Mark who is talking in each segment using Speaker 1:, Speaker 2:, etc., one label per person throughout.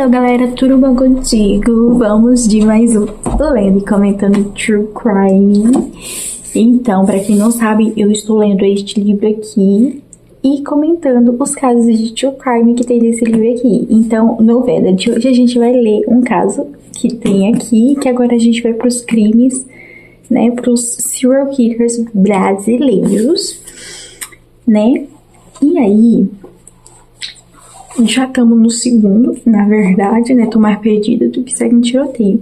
Speaker 1: Hello galera, tudo bom contigo? Vamos de mais um lendo e comentando True Crime. Então, pra quem não sabe, eu estou lendo este livro aqui e comentando os casos de True Crime que tem nesse livro aqui. Então, no Veda de hoje a gente vai ler um caso que tem aqui, que agora a gente vai pros crimes, né, pros serial killers brasileiros, né? E aí, já estamos no segundo, na verdade, né? Tô mais perdida do que segue um tiroteio.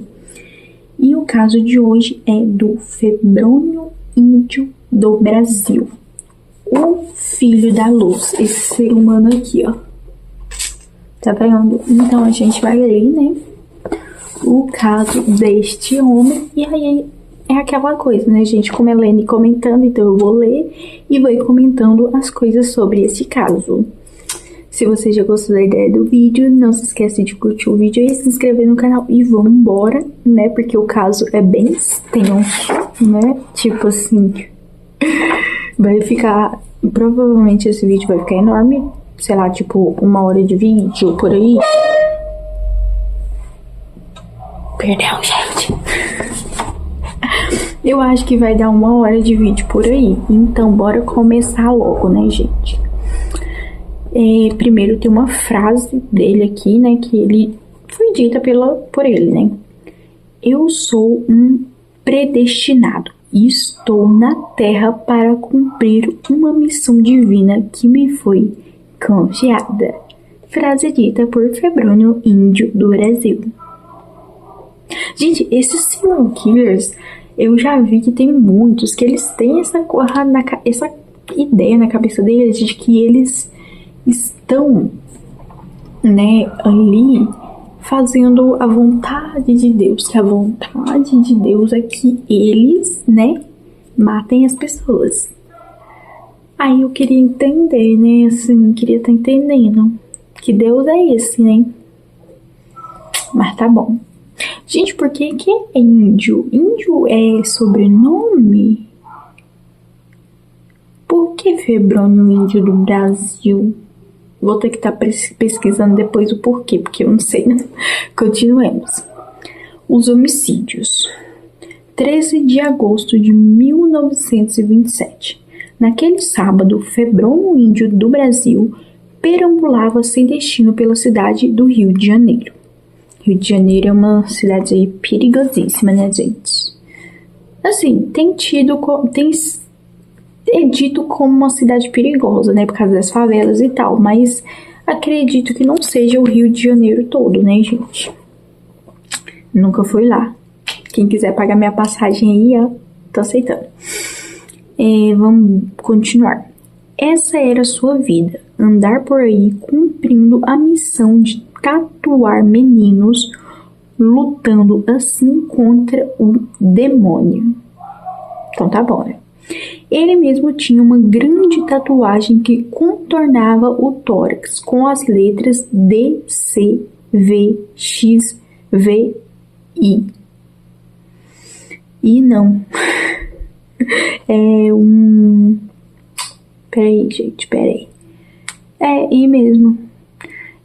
Speaker 1: E o caso de hoje é do Febrônio Índio do Brasil. O filho da luz, esse ser humano aqui, ó. Tá vendo? Então a gente vai ler, né, o caso deste homem. E aí é aquela coisa, né, gente? Como é lendo e comentando, então eu vou ler e vou comentando as coisas sobre esse caso. Se você já gostou da ideia do vídeo, não se esquece de curtir o vídeo e se inscrever no canal. E vamos embora, né? Porque o caso é bem extenso, né? Tipo assim, vai ficar... Provavelmente esse vídeo vai ficar enorme. Sei lá, tipo, 1 hora de vídeo, por aí. Perdão, gente. Eu acho que vai dar 1 hora de vídeo por aí. Então, bora começar logo, né, gente? Primeiro tem uma frase dele aqui, né, que ele foi dita por ele, né? Eu sou um predestinado e estou na Terra para cumprir uma missão divina que me foi confiada. Frase dita por Febrônio Índio do Brasil. Gente, esses serial killers, eu já vi que tem muitos que eles têm essa ideia na cabeça deles de que eles estão, né, ali fazendo a vontade de Deus, que a vontade de Deus é que eles, né, matem as pessoas. Aí eu queria entender, né, assim, queria estar entendendo que Deus é esse, né? Mas tá bom. Gente, por que é índio? Índio é sobrenome? Por que Febrônio Índio do Brasil? Vou ter que estar pesquisando depois o porquê, porque eu não sei, né? Continuemos. Os homicídios. 13 de agosto de 1927. Naquele sábado, Febrônio Índio do Brasil perambulava sem destino pela cidade do Rio de Janeiro. Rio de Janeiro é uma cidade aí perigosíssima, né, gente? Assim, é dito como uma cidade perigosa, né, por causa das favelas e tal, mas acredito que não seja o Rio de Janeiro todo, né, gente? Nunca fui lá. Quem quiser pagar minha passagem aí, ó, tô aceitando. Vamos continuar. Essa era a sua vida, andar por aí cumprindo a missão de tatuar meninos, lutando assim contra o demônio. Então tá bom, né? Ele mesmo tinha uma grande tatuagem que contornava o tórax com as letras D, C, V, X, V, I. E não. Peraí, gente, peraí. I mesmo.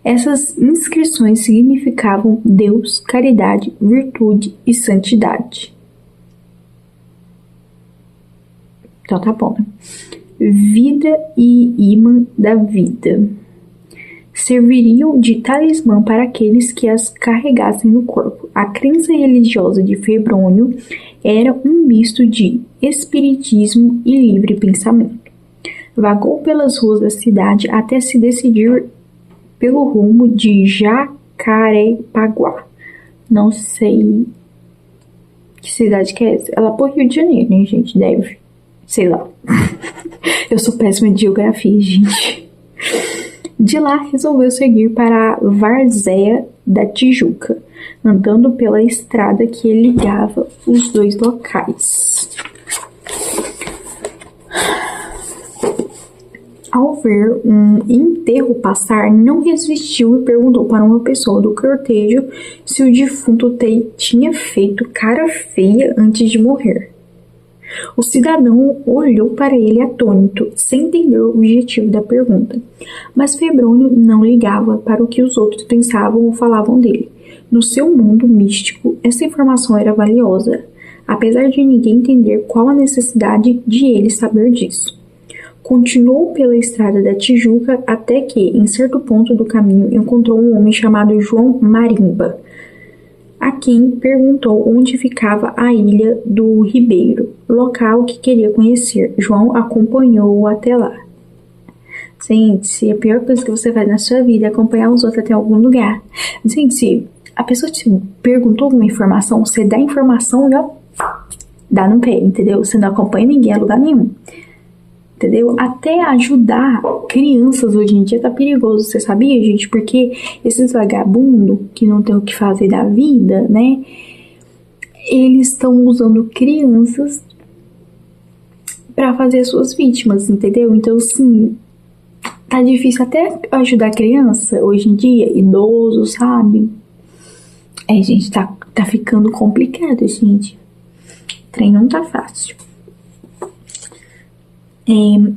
Speaker 1: Essas inscrições significavam Deus, caridade, virtude e santidade. Então tá bom, né? Vida e imã da vida. Serviriam de talismã para aqueles que as carregassem no corpo. A crença religiosa de Febrônio era um misto de espiritismo e livre pensamento. Vagou pelas ruas da cidade até se decidir pelo rumo de Jacarepaguá. Não sei que cidade que é essa. Ela é por Rio de Janeiro, né, gente? Deve. Sei lá. Eu sou péssima de geografia, gente. De lá, resolveu seguir para Várzea da Tijuca, andando pela estrada que ligava os dois locais. Ao ver um enterro passar, não resistiu e perguntou para uma pessoa do cortejo se o defunto tinha feito cara feia antes de morrer. O cidadão olhou para ele atônito, sem entender o objetivo da pergunta. Mas Febrônio não ligava para o que os outros pensavam ou falavam dele. No seu mundo místico, essa informação era valiosa, apesar de ninguém entender qual a necessidade de ele saber disso. Continuou pela estrada da Tijuca até que, em certo ponto do caminho, encontrou um homem chamado João Marimba, a quem perguntou onde ficava a ilha do Ribeiro, local que queria conhecer. João acompanhou-o até lá. Gente, se a pior coisa que você faz na sua vida é acompanhar os outros até algum lugar. Gente, se a pessoa te perguntou alguma informação, você dá a informação e ó, dá no pé, entendeu? Você não acompanha ninguém a lugar nenhum. Entendeu? Até ajudar crianças hoje em dia tá perigoso, você sabia, gente? Porque esses vagabundos que não tem o que fazer da vida, né? Eles estão usando crianças pra fazer suas vítimas, entendeu? Então, assim, tá difícil até ajudar criança hoje em dia, idoso, sabe? Gente, tá ficando complicado, gente. O trem não tá fácil.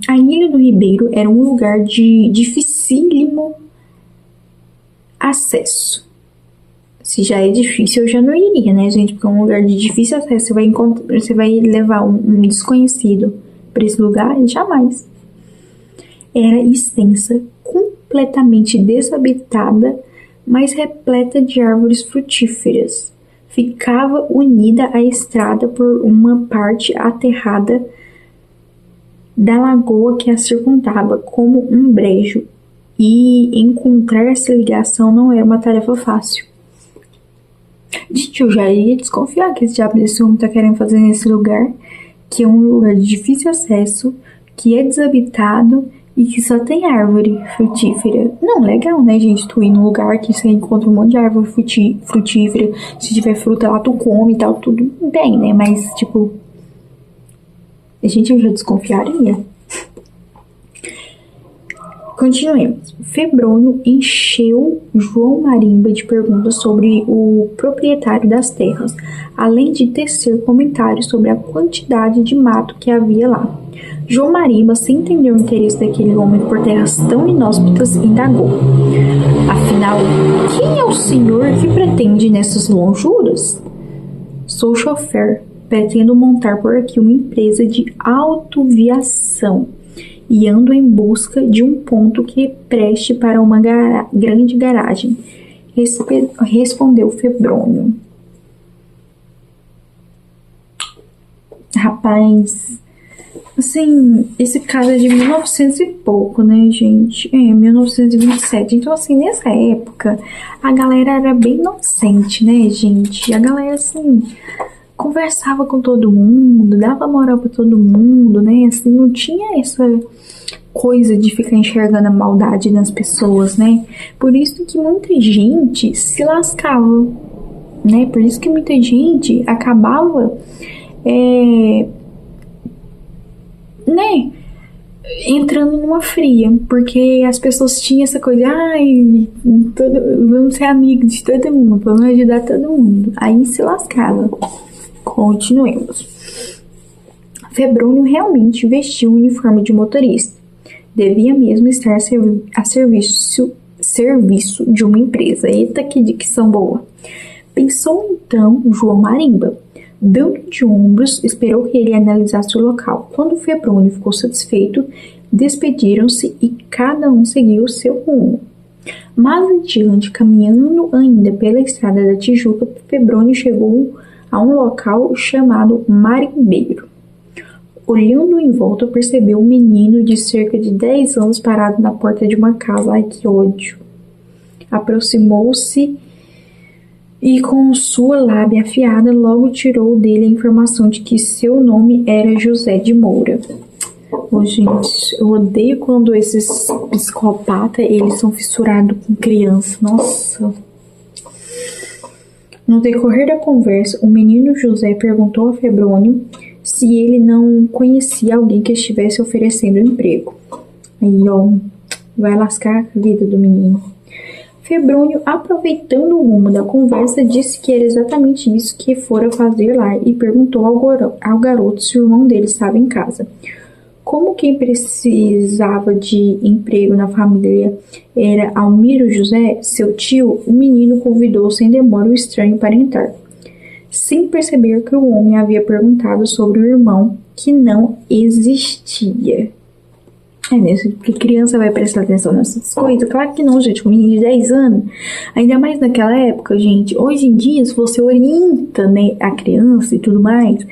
Speaker 1: A Ilha do Ribeiro era um lugar de dificílimo acesso. Se já é difícil, eu já não iria, né, gente? Porque é um lugar de difícil acesso. Você vai levar um desconhecido para esse lugar? Jamais. Era extensa, completamente desabitada, mas repleta de árvores frutíferas. Ficava unida à estrada por uma parte aterrada da lagoa que a circundava como um brejo, e encontrar essa ligação não era uma tarefa fácil. Gente, eu já ia desconfiar que esse diabo desse homem tá querendo fazer nesse lugar, que é um lugar de difícil acesso, que é desabitado e que só tem árvore frutífera. Não, legal, né, gente? Tu ir num lugar que você encontra um monte de árvore frutífera, se tiver fruta lá tu come e tal, tudo bem, né? Mas, tipo, gente, eu já desconfiaria. Continuemos. Febrônio encheu João Marimba de perguntas sobre o proprietário das terras, além de tecer comentários sobre a quantidade de mato que havia lá. João Marimba, sem entender o interesse daquele homem por terras tão inóspitas, indagou. Afinal, quem é o senhor que pretende nessas lonjuras? Sou chofer. Pretendo montar por aqui uma empresa de autoviação e ando em busca de um ponto que preste para uma grande garagem, respondeu Febrônio. Rapaz, assim, esse caso é de 1900 e pouco, né, gente? 1927. Então, assim, nessa época, a galera era bem inocente, né, gente? A galera, assim, conversava com todo mundo, dava moral pra todo mundo, né? Assim, não tinha essa coisa de ficar enxergando a maldade nas pessoas, né? Por isso que muita gente se lascava, né? Por isso que muita gente acabava, né? Entrando numa fria, porque as pessoas tinham essa coisa, vamos ser amigos de todo mundo, vamos ajudar todo mundo. Aí se lascava. Continuemos. Febrônio realmente vestiu o uniforme de motorista. Devia mesmo estar a serviço de uma empresa. Eita, que dicção boa! Pensou então João Marimba. Dando de ombros, esperou que ele analisasse o local. Quando Febrônio ficou satisfeito, despediram-se e cada um seguiu o seu rumo. Mais adiante, caminhando ainda pela estrada da Tijuca, Febrônio chegou a um local chamado Marimbeiro. Olhando em volta, percebeu um menino de cerca de 10 anos parado na porta de uma casa. Ai, que ódio! Aproximou-se e, com sua lábia afiada, logo tirou dele a informação de que seu nome era José de Moura. Gente, eu odeio quando esses psicopatas, eles são fissurados com criança. Nossa! No decorrer da conversa, o menino José perguntou a Febrônio se ele não conhecia alguém que estivesse oferecendo emprego. Aí, ó, vai lascar a vida do menino. Febrônio, aproveitando o rumo da conversa, disse que era exatamente isso que fora fazer lá e perguntou ao garoto se o irmão dele estava em casa. Como quem precisava de emprego na família era Almiro José, seu tio, o menino convidou sem demora o estranho para entrar, sem perceber que o homem havia perguntado sobre o irmão que não existia. Porque criança vai prestar atenção nessas coisas? Claro que não, gente. Um menino de 10 anos, ainda mais naquela época, gente. Hoje em dia, se você orienta, né, a criança e tudo mais,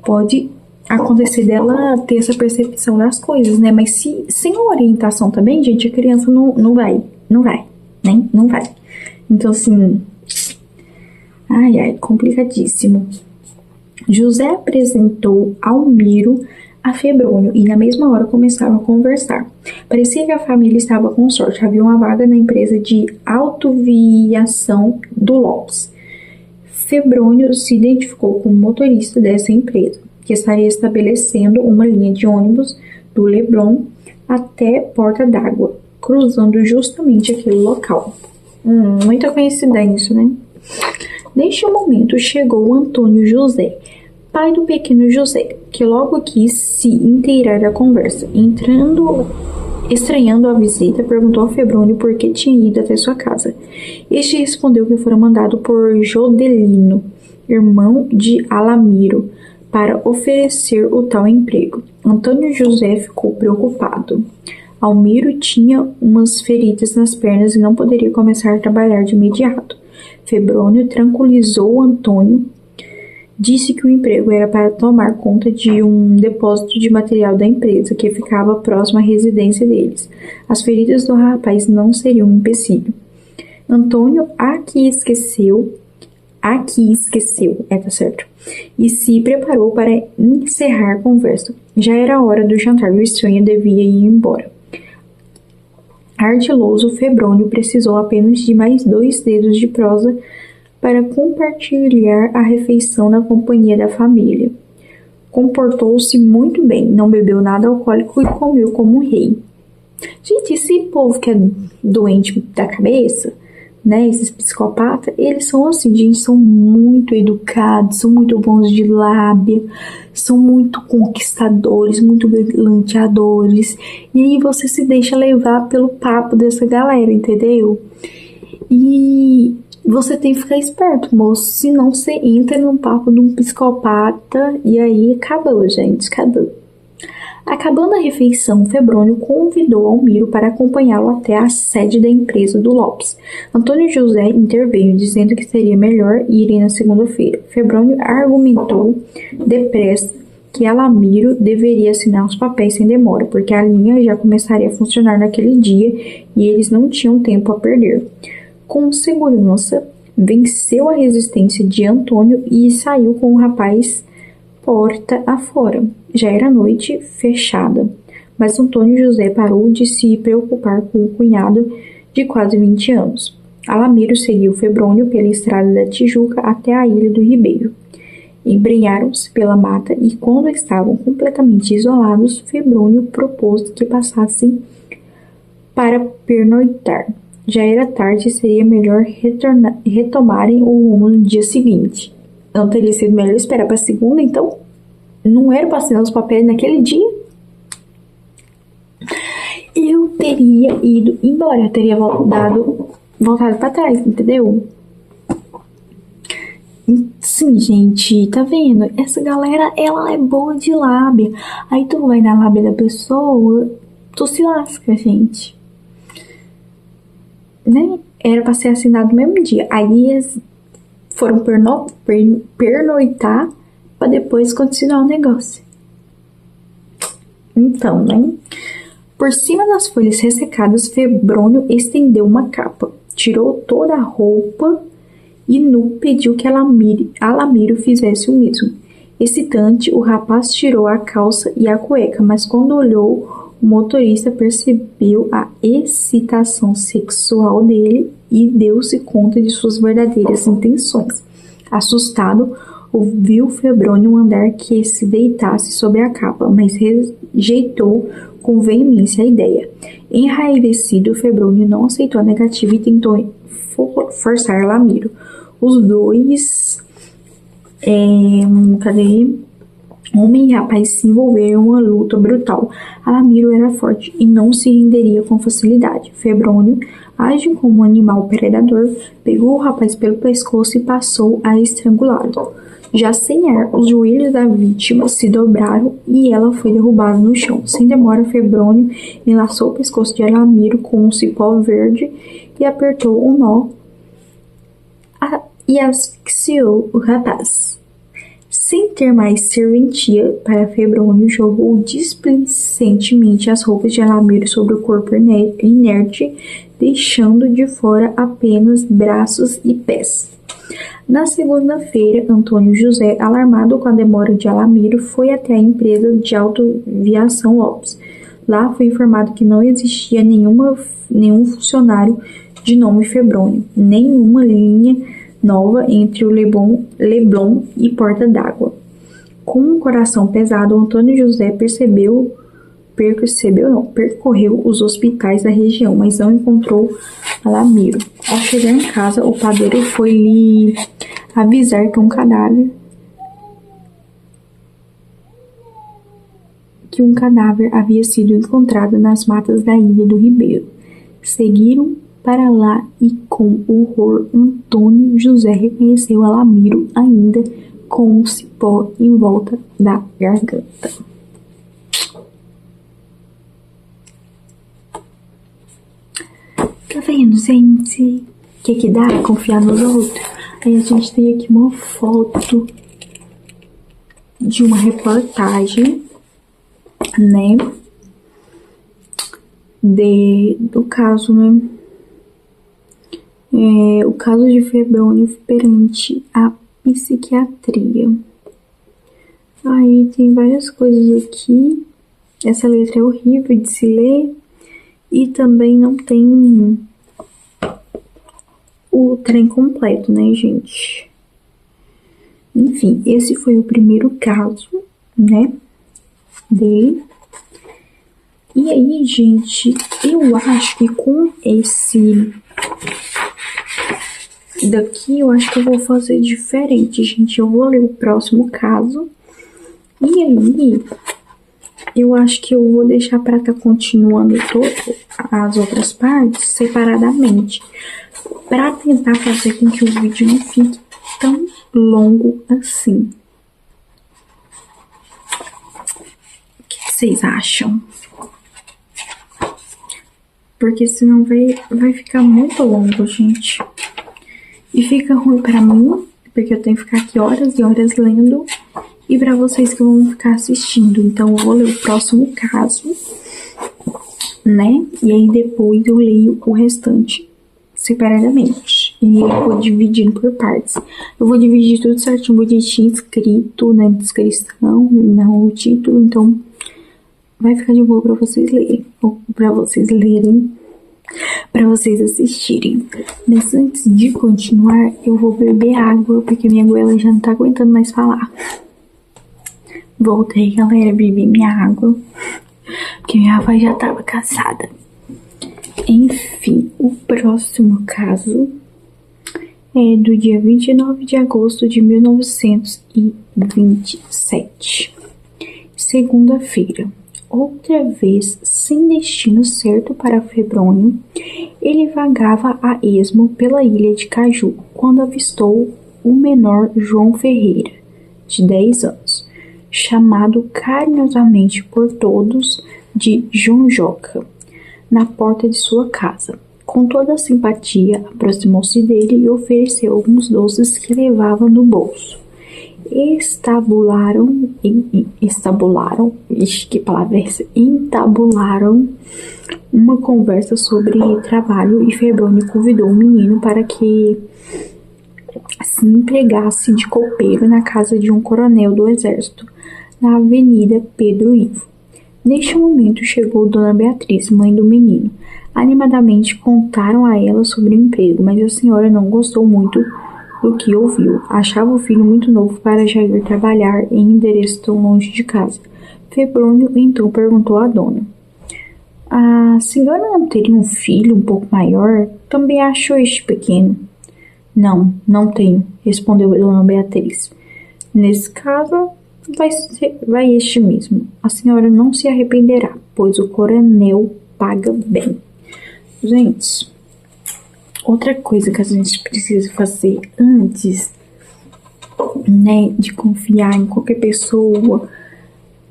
Speaker 1: pode acontecer dela ter essa percepção das coisas, né? Mas sem orientação também, gente, a criança não vai, né? Não vai. Então, assim, complicadíssimo. José apresentou Almiro a Febrônio e na mesma hora começaram a conversar. Parecia que a família estava com sorte. Havia uma vaga na empresa de autoviação do Lopes. Febrônio se identificou como motorista dessa empresa, que estaria estabelecendo uma linha de ônibus do Leblon até Porta d'Água, cruzando justamente aquele local. Muita coincidência, né? Neste momento chegou Antônio José, pai do pequeno José, que logo quis se inteirar da conversa. Estranhando a visita, perguntou a Febrônio por que tinha ido até sua casa. Este respondeu que fora mandado por Jodelino, irmão de Alamiro, para oferecer o tal emprego. Antônio José ficou preocupado. Almiro tinha umas feridas nas pernas e não poderia começar a trabalhar de imediato. Febrônio tranquilizou Antônio. Disse que o emprego era para tomar conta de um depósito de material da empresa, que ficava próximo à residência deles. As feridas do rapaz não seriam um empecilho. Antônio e se preparou para encerrar a conversa. Já era hora do jantar e o estranho devia ir embora. Ardiloso, Febrônio precisou apenas de mais 2 dedos de prosa para compartilhar a refeição na companhia da família. Comportou-se muito bem, não bebeu nada alcoólico e comeu como um rei. Gente, esse povo que é doente da cabeça, né, esses psicopatas, eles são assim, gente, são muito educados, são muito bons de lábia, são muito conquistadores, muito galanteadores, e aí você se deixa levar pelo papo dessa galera, entendeu? E você tem que ficar esperto, moço, senão você entra no papo de um psicopata e aí acabou, gente, acabou. Acabando a refeição, Febrônio convidou Almiro para acompanhá-lo até a sede da empresa do Lopes. Antônio José interveio, dizendo que seria melhor irem na segunda-feira. Febrônio argumentou depressa que Alamiro deveria assinar os papéis sem demora, porque a linha já começaria a funcionar naquele dia e eles não tinham tempo a perder. Com segurança, venceu a resistência de Antônio e saiu com o rapaz porta afora. Já era noite fechada, mas Antônio José parou de se preocupar com o cunhado de quase 20 anos. Alamiro seguiu Febrônio pela estrada da Tijuca até a ilha do Ribeiro. Embrenharam-se pela mata e, quando estavam completamente isolados, Febrônio propôs que passassem para pernoitar. Já era tarde e seria melhor retomarem o rumo no dia seguinte. Não teria sido melhor esperar para segunda, então? Não era para assinar os papéis naquele dia? Eu teria ido embora, eu teria voltado para trás, entendeu? Sim, gente, tá vendo? Essa galera, ela é boa de lábia. Aí tu vai na lábia da pessoa, tu se lasca, gente. Né? Era pra ser assinado no mesmo dia. Aí eles foram pernoitar pra depois continuar o negócio. Então, né? Por cima das folhas ressecadas, Febrônio estendeu uma capa, tirou toda a roupa e nu pediu que Alamiro fizesse o mesmo. Excitante, o rapaz tirou a calça e a cueca, mas quando olhou, o motorista percebeu a excitação sexual dele e deu-se conta de suas verdadeiras intenções. Assustado, ouviu Febrônio mandar que se deitasse sobre a capa, mas rejeitou com veemência a ideia. Enraivecido, Febrônio não aceitou a negativa e tentou forçar Lamiro. Os dois, homem e rapaz se envolveram em uma luta brutal. Alamiro era forte e não se renderia com facilidade. Febrônio, age como um animal predador, pegou o rapaz pelo pescoço e passou a estrangulá-lo. Já sem ar, os joelhos da vítima se dobraram e ela foi derrubada no chão. Sem demora, Febrônio enlaçou o pescoço de Alamiro com um cipó verde e apertou um nó e asfixiou o rapaz. Sem ter mais serventia para Febrônio, jogou displicentemente as roupas de Alamiro sobre o corpo inerte, deixando de fora apenas braços e pés. Na segunda-feira, Antônio José, alarmado com a demora de Alamiro, foi até a empresa de autoaviação Lopes. Lá foi informado que não existia nenhum funcionário de nome Febrônio, nenhuma linha nova entre o Leblon e Porta d'Água. Com um coração pesado, Antônio José percorreu os hospitais da região, mas não encontrou Alamiro. Ao chegar em casa, o padeiro foi lhe avisar que um cadáver havia sido encontrado nas matas da ilha do Ribeiro. Seguiram para lá e, com horror, Antônio José reconheceu Alamiro ainda com um cipó em volta da garganta. Tá vendo, gente? Que dá confiar nos outros? Aí a gente tem aqui uma foto de uma reportagem, né? Do caso, né? O caso de Febrônio perante a psiquiatria. Aí tem várias coisas aqui. Essa letra é horrível de se ler. E também não tem o trem completo, né, gente? Enfim, esse foi o primeiro caso, né, dele. E aí, gente, eu acho que com esse daqui, eu acho que eu vou fazer diferente, gente. Eu vou ler o próximo caso. E aí, eu acho que eu vou deixar para estar continuando todas as outras partes separadamente, para tentar fazer com que o vídeo não fique tão longo assim. O que vocês acham? Porque senão vai ficar muito longo, gente. E fica ruim para mim, porque eu tenho que ficar aqui horas e horas lendo, e para vocês que vão ficar assistindo. Então eu vou ler o próximo caso, né? E aí depois eu leio o restante separadamente. E eu vou dividindo por partes. Eu vou dividir tudo certinho, bonitinho, escrito na descrição, no título. Então vai ficar de boa para vocês lerem. Ou para vocês lerem, para vocês assistirem. Mas antes de continuar, eu vou beber água, porque minha goela já não tá aguentando mais falar. Voltei, galera, bebi minha água, porque minha voz já tava cansada. Enfim, o próximo caso é do dia 29 de agosto de 1927. Segunda-feira. Outra vez, sem destino certo para Febrônio, ele vagava a esmo pela ilha de Caju, quando avistou o menor João Ferreira, de 10 anos, chamado carinhosamente por todos de João Joca, na porta de sua casa. Com toda a simpatia, aproximou-se dele e ofereceu alguns doces que levava no bolso. Entabularam uma conversa sobre trabalho e Febrônio convidou o menino para que se empregasse de copeiro na casa de um coronel do exército, na Avenida Pedro Ivo. Neste momento chegou Dona Beatriz, mãe do menino. Animadamente contaram a ela sobre o emprego, mas a senhora não gostou muito do que ouviu. Achava o filho muito novo para já ir trabalhar em endereço tão longe de casa. Febrônio então perguntou à dona: A senhora não teria um filho um pouco maior? Também achou este pequeno? Não, não tenho, respondeu Dona Beatriz. Nesse caso, vai este mesmo. A senhora não se arrependerá, pois o coronel paga bem. Gente, outra coisa que a gente precisa fazer antes, né, de confiar em qualquer pessoa,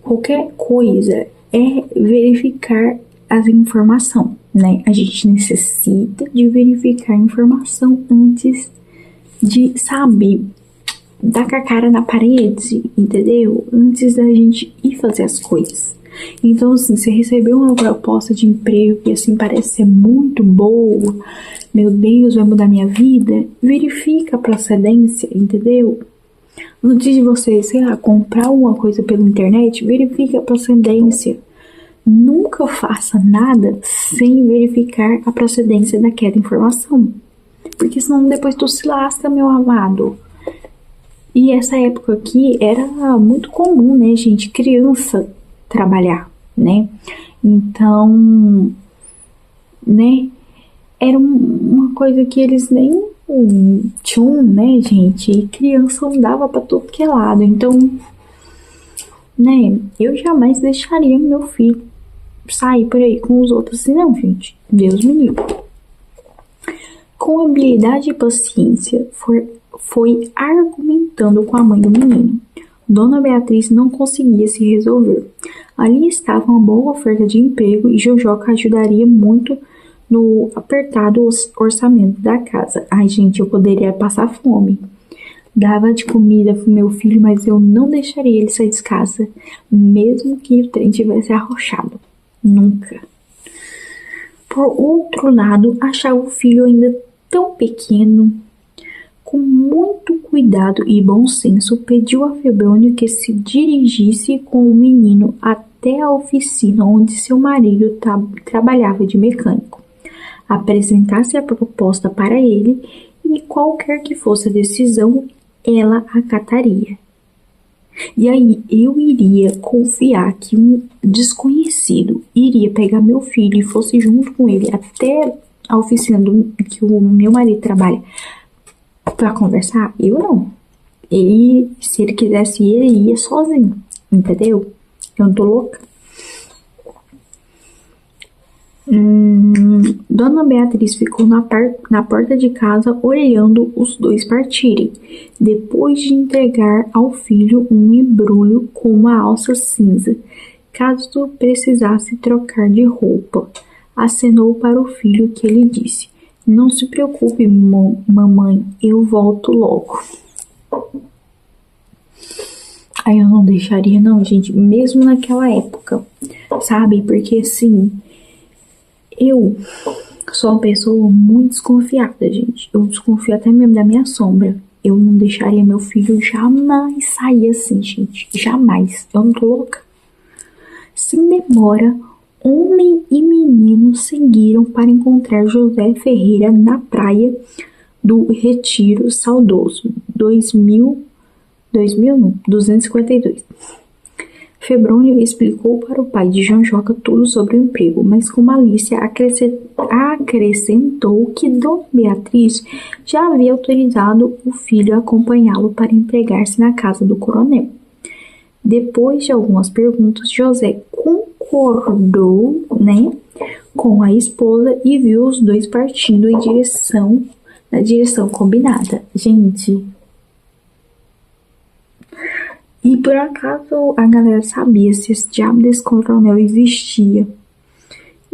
Speaker 1: qualquer coisa, é verificar as informações, né? A gente necessita de verificar a informação antes de, sabe, dar com a cara na parede, entendeu? Antes da gente ir fazer as coisas. Então, assim, você recebeu uma proposta de emprego que, assim, parece ser muito boa, meu Deus, vai mudar minha vida, verifica a procedência, entendeu? Antes de você, sei lá, comprar alguma coisa pela internet, verifica a procedência. Nunca faça nada sem verificar a procedência daquela informação. Porque senão depois tu se lasca, meu amado. E essa época aqui era muito comum, né, gente? Criança trabalhar, né? Então, né? Era uma coisa que eles nem tinham, né, gente? E criança andava pra todo que é lado. Então, né? Eu jamais deixaria meu filho sair por aí com os outros assim, não, gente. Deus me livre. Com habilidade e paciência, foi argumentando com a mãe do menino. Dona Beatriz não conseguia se resolver. Ali estava uma boa oferta de emprego e Jojoca ajudaria muito no apertado orçamento da casa. Ai, gente, eu poderia passar fome. Dava de comida pro meu filho, mas eu não deixaria ele sair de casa, mesmo que o trem tivesse arrochado. Nunca. Por outro lado, achava o filho ainda tão pequeno. Com muito cuidado e bom senso, pediu a Febrônio que se dirigisse com o menino até a oficina onde seu marido trabalhava de mecânico. Apresentasse a proposta para ele e qualquer que fosse a decisão, ela acataria. E aí eu iria confiar que um desconhecido iria pegar meu filho e fosse junto com ele até a oficina que o meu marido trabalha pra conversar? Eu não. Ele, se ele quisesse ir, ele ia sozinho, entendeu? Eu não tô louca. Dona Beatriz ficou na porta de casa olhando os dois partirem, depois de entregar ao filho um embrulho com uma alça cinza, caso precisasse trocar de roupa. Acenou para o filho que ele disse: "Não se preocupe, mamãe, eu volto logo." Aí eu não deixaria não, gente, mesmo naquela época, sabe? Porque assim, eu sou uma pessoa muito desconfiada, gente. Eu desconfio até mesmo da minha sombra. Eu não deixaria meu filho jamais sair assim, gente. Jamais. Eu não tô louca. Sem demora, homem e menino seguiram para encontrar José Ferreira na praia do Retiro Saudoso, 252. Febrônio explicou para o pai de Janjoca tudo sobre o emprego, mas com malícia acrescentou que Dona Beatriz já havia autorizado o filho a acompanhá-lo para empregar-se na casa do coronel. Depois de algumas perguntas, José concordou, né, com a esposa e viu os dois partindo na direção combinada. Gente, e por acaso a galera sabia se esse diabo desse coronel existia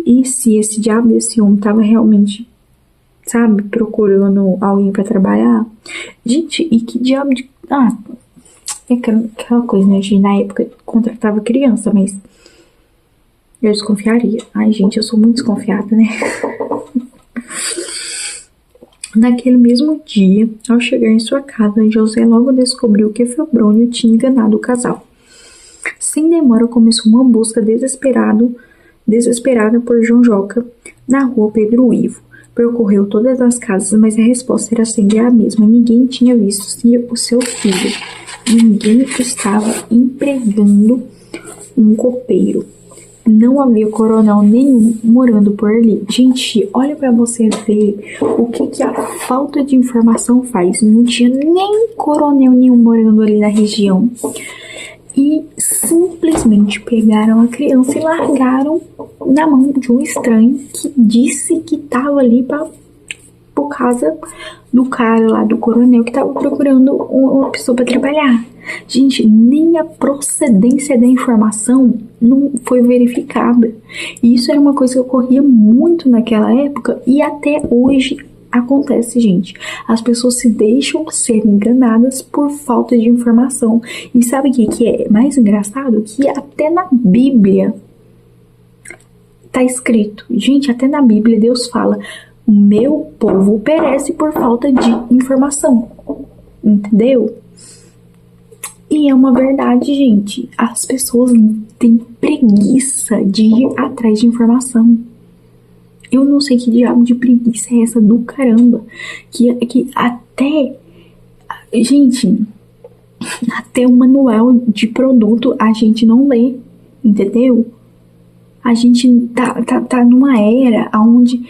Speaker 1: e se esse diabo desse homem tava realmente, sabe, procurando alguém pra trabalhar? Gente, e que diabo de... é aquela coisa, né, gente, na época contratava criança, mas eu desconfiaria. Ai, gente, eu sou muito desconfiada, né? Naquele mesmo dia, ao chegar em sua casa, José logo descobriu que Febrônio tinha enganado o casal. Sem demora, começou uma busca desesperada por Janjoca na rua Pedro Ivo. Percorreu todas as casas, mas a resposta era sempre a mesma. Ninguém tinha visto o seu filho. Ninguém estava empregando um copeiro. Não havia coronel nenhum morando por ali. Gente, olha pra você ver o que a falta de informação faz. Não tinha nem coronel nenhum morando ali na região. E simplesmente pegaram a criança e largaram na mão de um estranho que disse que estava ali por causa do cara lá, do coronel, que estava procurando uma pessoa para trabalhar. Gente, nem a procedência da informação não foi verificada. E isso era uma coisa que ocorria muito naquela época e até hoje acontece, gente. As pessoas se deixam ser enganadas por falta de informação. E sabe o que é mais engraçado? Que até na Bíblia tá escrito. Gente, até na Bíblia Deus fala: o meu povo perece por falta de informação. Entendeu? E é uma verdade, gente. As pessoas têm preguiça de ir atrás de informação. Eu não sei que diabo de preguiça é essa do caramba. Que até... Gente, até o manual de produto a gente não lê. Entendeu? A gente tá numa era onde...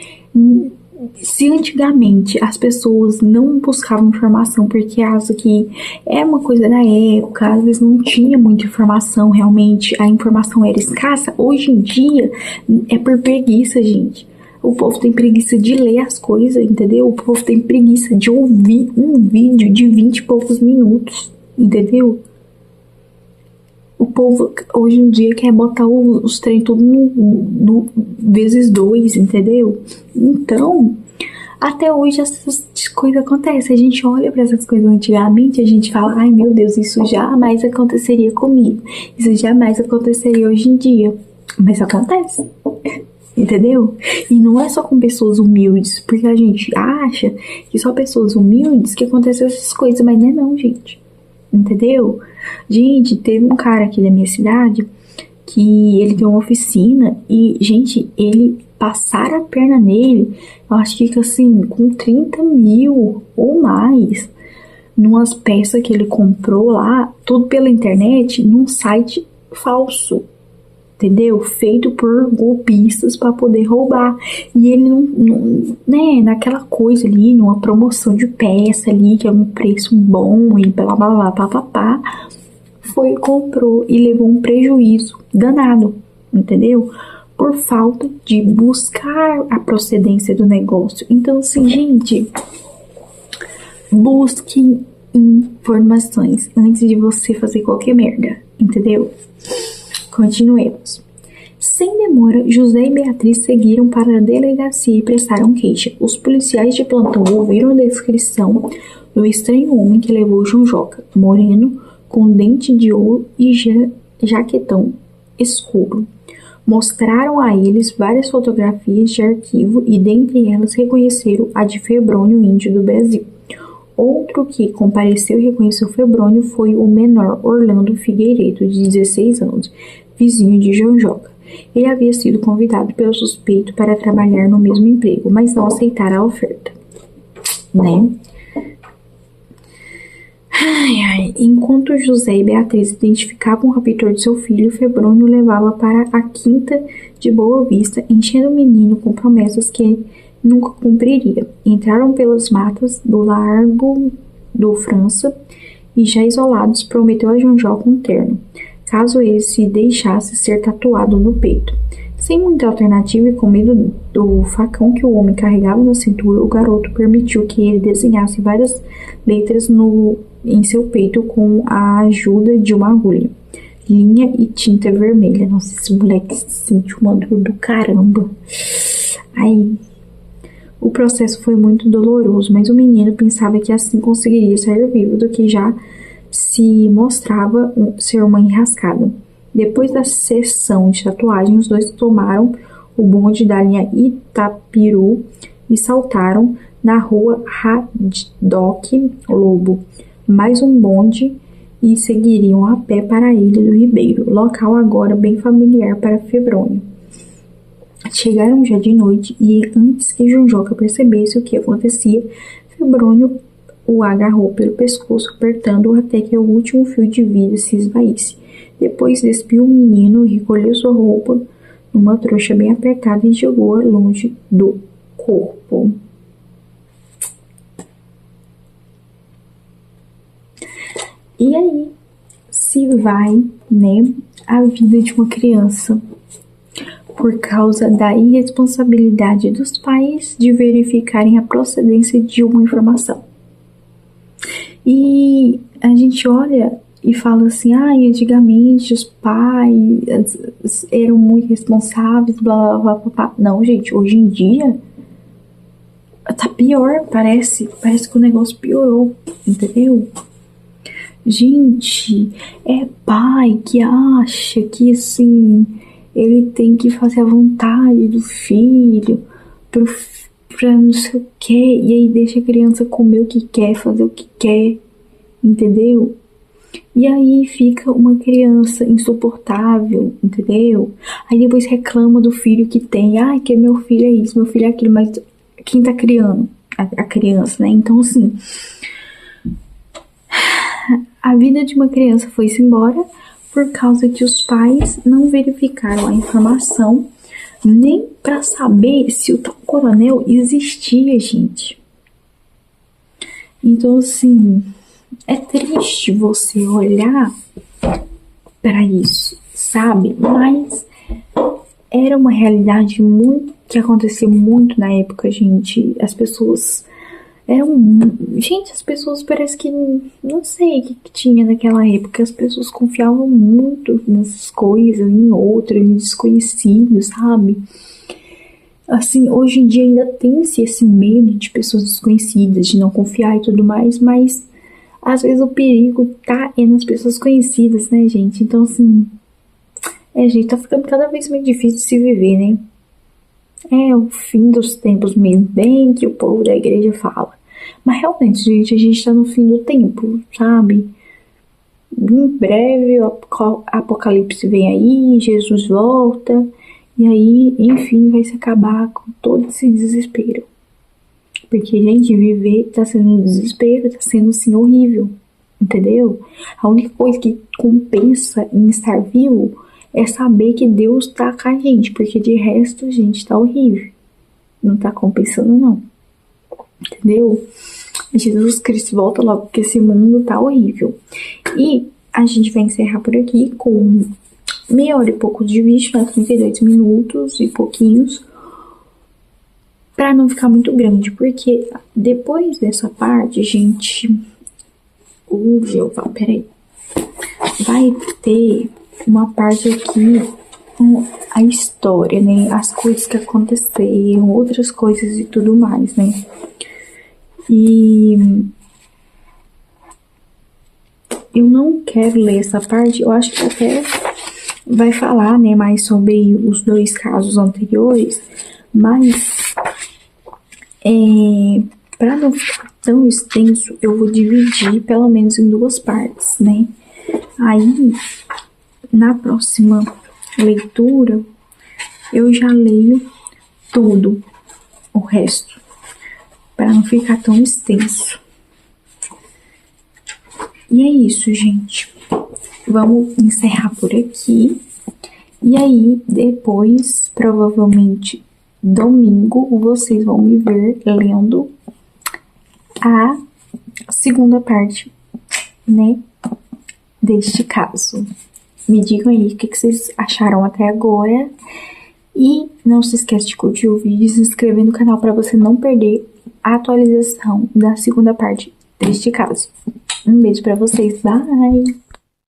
Speaker 1: Se antigamente as pessoas não buscavam informação porque acho que é uma coisa da época, às vezes não tinha muita informação, realmente a informação era escassa, hoje em dia é por preguiça, gente. O povo tem preguiça de ler as coisas, entendeu? O povo tem preguiça de ouvir um vídeo de 20 e poucos minutos, entendeu? O povo hoje em dia quer botar os trem tudo no vezes 2, entendeu? Então, até hoje essas coisas acontecem. A gente olha para essas coisas antigamente e a gente fala: ai meu Deus, isso jamais aconteceria comigo. Isso jamais aconteceria hoje em dia. Mas acontece, entendeu? E não é só com pessoas humildes, porque a gente acha que só pessoas humildes que acontecem essas coisas, mas não é não, gente. Entendeu? Gente, teve um cara aqui da minha cidade que ele tem uma oficina e, gente, ele passar a perna nele, eu acho que fica assim, com 30 mil ou mais, numas peças que ele comprou lá, tudo pela internet, num site falso, entendeu? Feito por golpistas para poder roubar. E ele não, né, naquela coisa ali, numa promoção de peça ali, que é um preço bom e blá blá blá blá blá blá, foi, comprou e levou um prejuízo danado, entendeu? Por falta de buscar a procedência do negócio. Então, assim, gente, busquem informações antes de você fazer qualquer merda, entendeu? Continuemos. Sem demora, José e Beatriz seguiram para a delegacia e prestaram queixa. Os policiais de plantão ouviram a descrição do estranho homem que levou João Joca, moreno, com dente de ouro e jaquetão escuro. Mostraram a eles várias fotografias de arquivo e dentre elas reconheceram a de Febrônio, índio do Brasil. Outro que compareceu e reconheceu Febrônio foi o menor Orlando Figueiredo, de 16 anos, vizinho de João Joca. Ele havia sido convidado pelo suspeito para trabalhar no mesmo emprego, mas não aceitara a oferta. Né? Enquanto José e Beatriz identificavam o raptor de seu filho, Febrônio levava para a quinta de Boa Vista, enchendo o menino com promessas que nunca cumpriria. Entraram pelas matas do Largo do França e, já isolados, prometeu a João Joca um terno, caso ele se deixasse ser tatuado no peito. Sem muita alternativa e com medo do facão que o homem carregava na cintura, o garoto permitiu que ele desenhasse várias letras em seu peito com a ajuda de uma agulha, linha e tinta vermelha. Nossa, esse moleque se sentiu uma dor do caramba. Ai. O processo foi muito doloroso, mas o menino pensava que assim conseguiria sair vivo do que já se mostrava ser uma enrascada. Depois da sessão de tatuagem, os dois tomaram o bonde da linha Itapiru e saltaram na rua Radoc Lobo, mais um bonde, e seguiriam a pé para a Ilha do Ribeiro, local agora bem familiar para Febrônio. Chegaram já de noite e, antes que João Joca percebesse o que acontecia, Febrônio o agarrou pelo pescoço, apertando-o até que o último fio de vida se esvaísse. Depois despiu o menino e recolheu sua roupa numa trouxa bem apertada e jogou-a longe do corpo. E aí se vai, né, a vida de uma criança por causa da irresponsabilidade dos pais de verificarem a procedência de uma informação. E a gente olha e fala assim, antigamente os pais eram muito responsáveis, blá, blá, blá, blá. Não, gente, hoje em dia tá pior, parece que o negócio piorou, entendeu? Gente, é pai que acha que, assim, ele tem que fazer a vontade do filho pra não sei o que, e aí deixa a criança comer o que quer, fazer o que quer, entendeu? E aí fica uma criança insuportável, entendeu? Aí depois reclama do filho que tem, que meu filho é isso, meu filho é aquilo, mas quem tá criando? A criança, né? Então, assim, a vida de uma criança foi-se embora por causa que os pais não verificaram a informação nem para saber se o tal coronel existia, gente. Então, assim, é triste você olhar para isso, sabe? Mas era uma realidade muito que acontecia muito na época, gente. As pessoas as pessoas parece que não sei o que tinha naquela época. As pessoas confiavam muito nessas coisas, em outros, em desconhecidos, sabe? Assim, hoje em dia ainda tem-se esse medo de pessoas desconhecidas, de não confiar e tudo mais, mas às vezes o perigo tá nas pessoas conhecidas, né, gente? Então, assim, gente, tá ficando cada vez mais difícil de se viver, né? É o fim dos tempos mesmo, bem que o povo da igreja fala. Mas realmente, gente, a gente tá no fim do tempo, sabe? Em breve o apocalipse vem aí, Jesus volta, e aí, enfim, vai se acabar com todo esse desespero. Porque, gente, viver tá sendo um desespero, tá sendo, assim, horrível, entendeu? A única coisa que compensa em estar vivo é saber que Deus tá com a gente, porque de resto, gente, tá horrível. Não tá compensando, não. Entendeu? Jesus Cristo volta logo, porque esse mundo tá horrível. E a gente vai encerrar por aqui com meia hora e pouco de vídeo, né? 32 minutos e pouquinhos, pra não ficar muito grande, porque depois dessa parte, gente, peraí, vai ter uma parte aqui com a história, né? As coisas que aconteceram, outras coisas e tudo mais, né? E eu não quero ler essa parte, eu acho que até vai falar, né, mais sobre os dois casos anteriores, mas para não ficar tão extenso, eu vou dividir pelo menos em duas partes, né? Aí, na próxima leitura, eu já leio tudo, o resto, para não ficar tão extenso. E é isso, gente. Vamos encerrar por aqui. E aí, depois, provavelmente domingo, vocês vão me ver lendo a segunda parte, né, deste caso. Me digam aí o que vocês acharam até agora. E não se esqueça de curtir o vídeo e se inscrever no canal para você não perder a atualização da segunda parte deste caso. Um beijo pra vocês, bye!